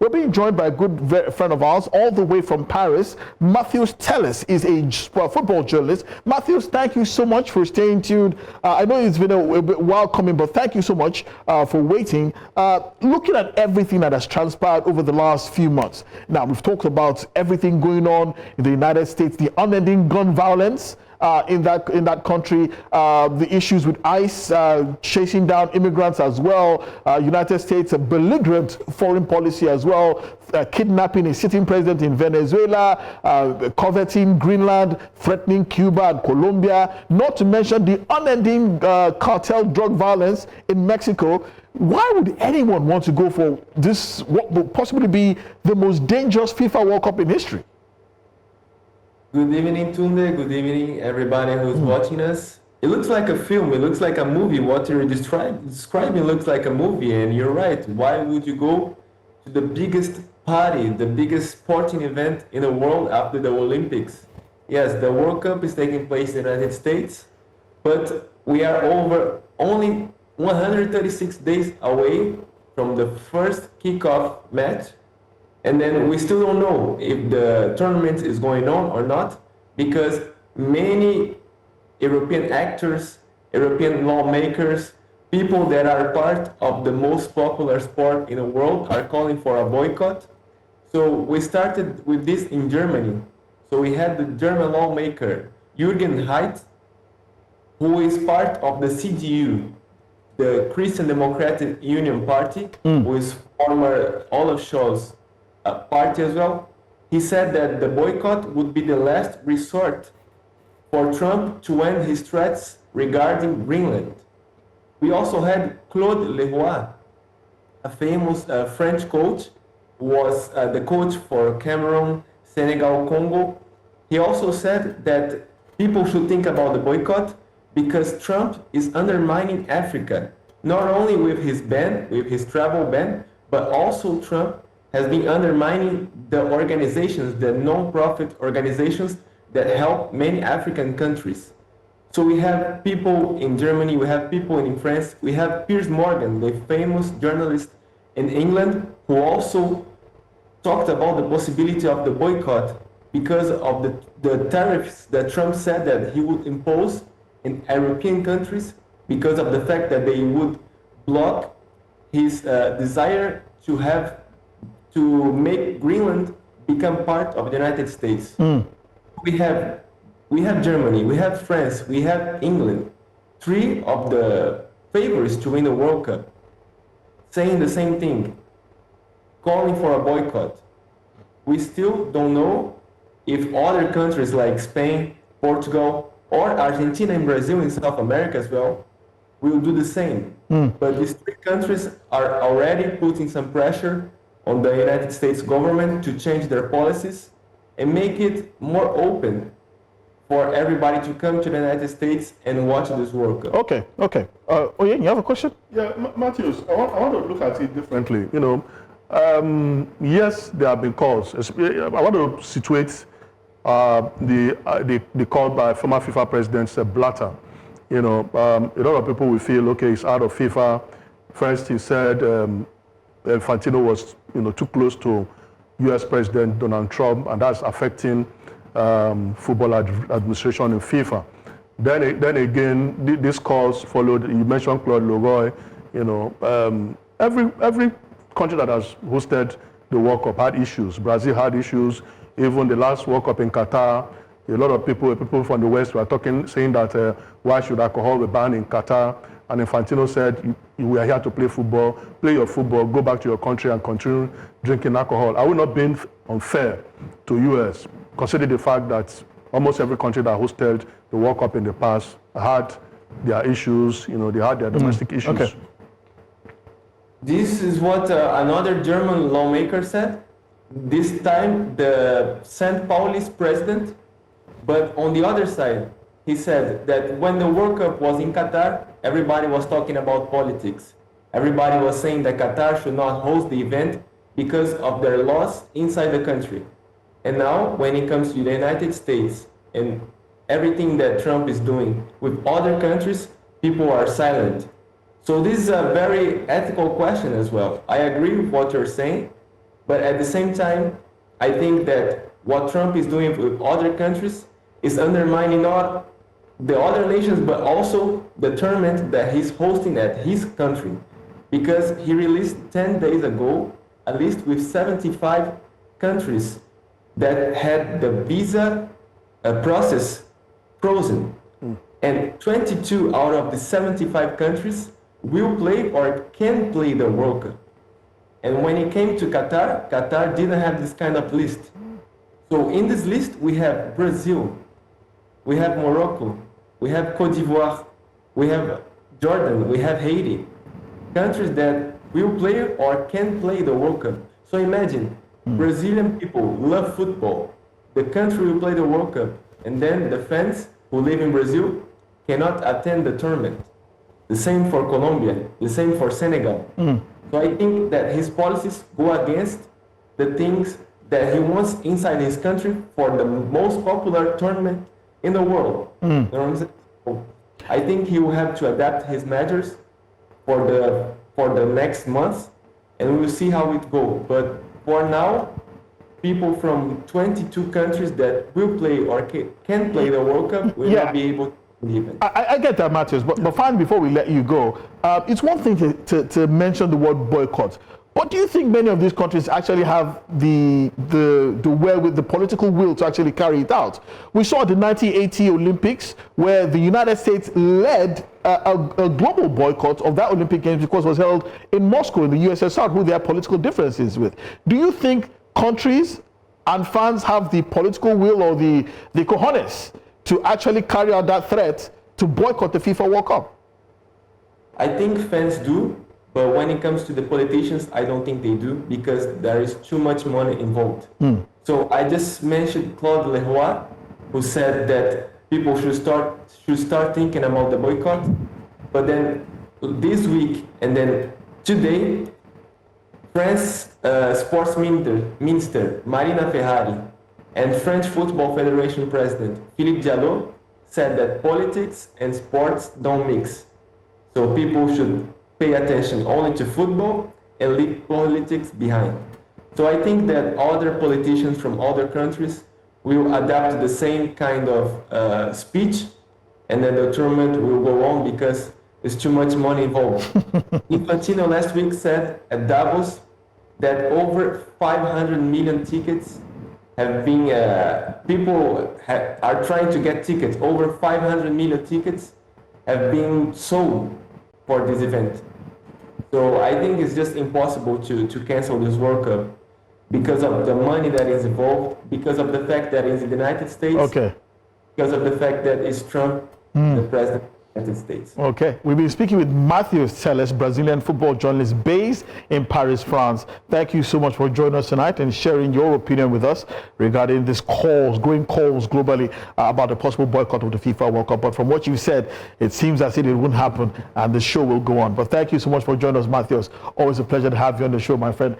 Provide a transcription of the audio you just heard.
We're being joined by a good friend of ours all the way from Paris. Matheus Teles is a football journalist. Matheus, thank you so much for staying tuned. I know it's been a bit while coming, but thank you so much for waiting. Looking at everything that has transpired over the last few months. Now, we've talked about everything going on in the United States, the unending gun violence in that country, the issues with ICE chasing down immigrants as well, United States a belligerent foreign policy as well, kidnapping a sitting president in Venezuela, coveting Greenland, threatening Cuba and Colombia, not to mention the unending cartel drug violence in Mexico. Why would anyone want to go for this, what will possibly be the most dangerous FIFA World Cup in history? Good evening, Tunde. Good evening, everybody who's watching us. It looks like a film. It looks like a movie. What you're describing looks like a movie, and you're right. Why would you go to the biggest party, the biggest sporting event in the world after the Olympics? Yes, the World Cup is taking place in the United States, but we are only 136 days away from the first kickoff match. And then we still don't know if the tournament is going on or not, because many European actors, European lawmakers, people that are part of the most popular sport in the world are calling for a boycott. So we started with this in Germany. So we had the German lawmaker, Jürgen Haidt, who is part of the CDU, the Christian Democratic Union Party, who is former Olaf Scholz party as well. He said that the boycott would be the last resort for Trump to end his threats regarding Greenland. We also had Claude Leroy, a famous French coach, who was the coach for Cameroon, Senegal, Congo. He also said that people should think about the boycott because Trump is undermining Africa, not only with his ban, with his travel ban, but also Trump has been undermining the organizations, the non-profit organizations that help many African countries. So we have people in Germany, we have people in France, we have Piers Morgan, the famous journalist in England, who also talked about the possibility of the boycott because of the tariffs that Trump said that he would impose in European countries because of the fact that they would block his desire to make Greenland become part of the United States. We have Germany, we have France, we have England, three of the favorites to win the World Cup, saying the same thing, calling for a boycott. We still don't know if other countries like Spain, Portugal, or Argentina and Brazil in South America as well will do the same. But these three countries are already putting some pressure on the United States government to change their policies and make it more open for everybody to come to the United States and watch this World Cup. Okay. Yeah, you have a question? Yeah, Matheus, I want to look at it differently. Yes, there have been calls. I want to situate the call by former FIFA President Blatter. A lot of people will feel, okay, it's out of FIFA. First, he said Infantino was, too close to U.S. President Donald Trump, and that's affecting football administration in FIFA. Then again, these calls followed. You mentioned Claude Leroy. Every country that has hosted the World Cup had issues. Brazil had issues. Even the last World Cup in Qatar, a lot of people from the West were saying that why should alcohol be banned in Qatar? And Infantino said, we are here to play football, play your football, go back to your country and continue drinking alcohol. I will not be unfair to U.S., considering the fact that almost every country that hosted the World Cup in the past had their issues, they had their domestic issues. Okay. This is what another German lawmaker said. This time, the St. Pauli's president, but on the other side, he said that when the World Cup was in Qatar, everybody was talking about politics. Everybody was saying that Qatar should not host the event because of their laws inside the country. And now, when it comes to the United States and everything that Trump is doing with other countries, people are silent. So this is a very ethical question as well. I agree with what you're saying, But at the same time, I think that what Trump is doing with other countries is undermining not the other nations, but also the tournament that he's hosting at his country. Because he released 10 days ago a list with 75 countries that had the visa process frozen. And 22 out of the 75 countries will play or can play the World Cup. And when it came to Qatar, Qatar didn't have this kind of list. So in this list, we have Brazil, we have Morocco, we have Cote d'Ivoire, we have Jordan, we have Haiti. Countries that will play or can play the World Cup. So imagine, Brazilian people love football. The country will play the World Cup. And then the fans who live in Brazil cannot attend the tournament. The same for Colombia, the same for Senegal. So I think that his policies go against the things that he wants inside his country for the most popular tournament in the world. You know what I'm saying? So I think he will have to adapt his measures for the next months, and we will see how it goes. But for now, people from 22 countries that will play or can play the World Cup will not be able to leave it. I get that, Matheus, but fine, before we let you go, it's one thing to mention the word boycott. But do you think many of these countries actually have the political will to actually carry it out? We saw the 1980 Olympics where the United States led a global boycott of that Olympic Games because it was held in Moscow in the USSR, who they have political differences with. Do you think countries and fans have the political will or the cojones to actually carry out that threat to boycott the FIFA World Cup? I think fans do. But when it comes to the politicians, I don't think they do because there is too much money involved. So I just mentioned Claude Leroy, who said that people should start thinking about the boycott. But then this week and then today, France sports minister Marina Ferrari and French Football Federation president Philippe Diallo said that politics and sports don't mix. So people should pay attention only to football and leave politics behind. So I think that other politicians from other countries will adapt to the same kind of speech, and then the tournament will go on because there's too much money involved. Infantino last week said at Davos that over 500 million tickets have been, are trying to get tickets. Over 500 million tickets have been sold for this event. So I think it's just impossible to cancel this World Cup because of the money that is involved, because of the fact that it's in the United States, because of the fact that it's Trump, the president of the United States. Okay, we've been speaking with Matheus Teles, Brazilian football journalist based in Paris, France. Thank you so much for joining us tonight and sharing your opinion with us regarding this growing calls globally about the possible boycott of the FIFA World Cup. But from what you said, it seems as if it won't happen and the show will go on. But thank you so much for joining us, Matheus. Always a pleasure to have you on the show, my friend.